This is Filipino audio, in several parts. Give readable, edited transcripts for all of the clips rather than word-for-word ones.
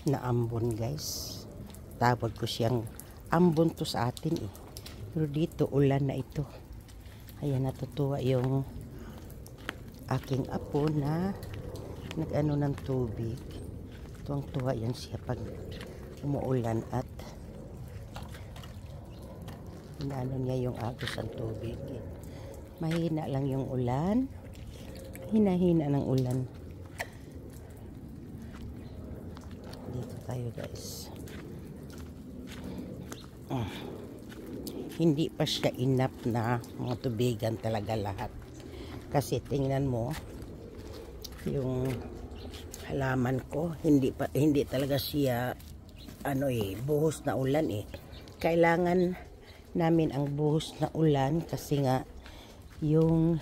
na ambon guys. Tawag ko siyang ambon to sa atin eh. Pero dito ulan na ito. Ayan, natutuwa yung aking apo na nag-ano ng tubig. Tuwang-tuwa yan siya pag umuulan at inaano niya yung agos ng tubig. Mahina lang yung ulan. Hina-hina ng ulan. Dito tayo guys. Hindi pa siya enough na mga tubigan talaga lahat. Kasi tingnan mo yung halaman ko, hindi talaga siya buhos na ulan eh. Kailangan namin ang buhos na ulan kasi nga yung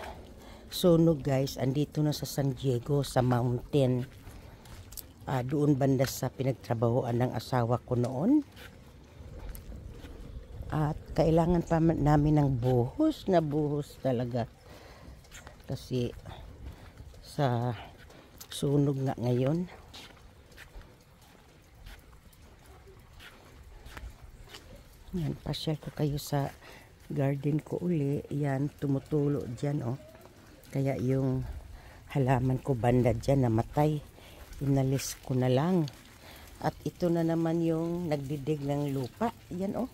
sunog guys andito na sa San Diego sa mountain. Doon banda sa pinagtrabahoan ng asawa ko noon. At kailangan pa namin ng buhos na buhos talaga. Kasi sa sunog nga ngayon. Yan, pasyal ko kayo sa garden ko uli. Yan, tumutulo dyan oh. Kaya yung halaman ko banda dyan namatay. Inalis ko na lang. At ito na naman yung nagdidig ng lupa. Yan oh.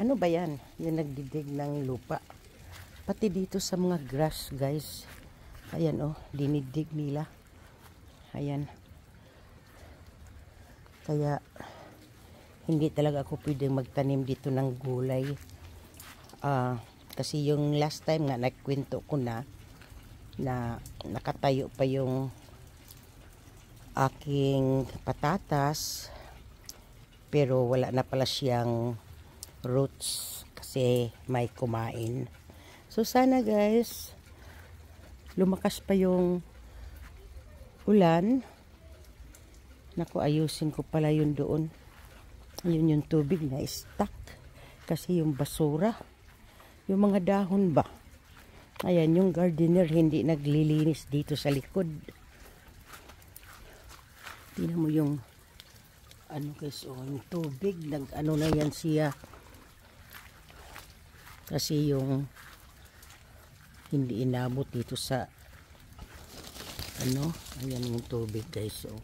Ano ba yan? Yung nagdidig ng lupa. Pati dito sa mga grass guys. Ayan oh, dinidig nila. Ayan. Kaya hindi talaga ako pwedeng magtanim dito ng gulay. Kasi yung last time nga nagkwento ko na nakatayo pa yung aking patatas. Pero wala na pala siyang roots kasi may kumain. So sana guys lumakas pa yung ulan. Naku, ayusin ko pala yun doon. Yun yung tubig na stuck kasi yung basura, yung mga dahon ba. Ayan, yung gardener hindi naglilinis dito sa likod. Tingnan mo yung guys, yung tubig na yan siya. Kasi yung hindi inabot dito sa ayan yung tubig guys oh.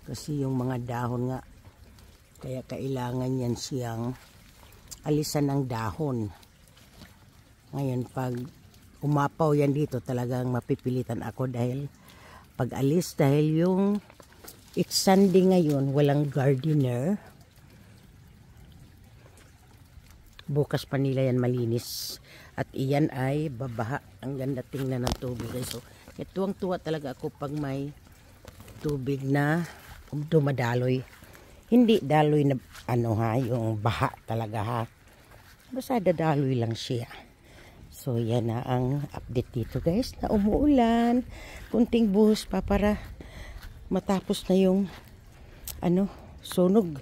Kasi yung mga dahon nga kaya kailangan yan siyang alisan ng dahon. Ngayon pag umapaw yan dito talagang mapipilitan ako dahil pag alis dahil yung it's Sunday ngayon walang gardener. Bukas pa nila yan malinis. At iyan ay babaha. Ang ganda tingnan ng tubig guys. So, tuwang-tuwa talaga ako pag may tubig na dumadaloy. Hindi daloy na yung baha talaga ha. Basta dadaloy lang siya. So yan na ang update dito guys. Na umuulan. Kunting buhos pa para matapos na yung sunog.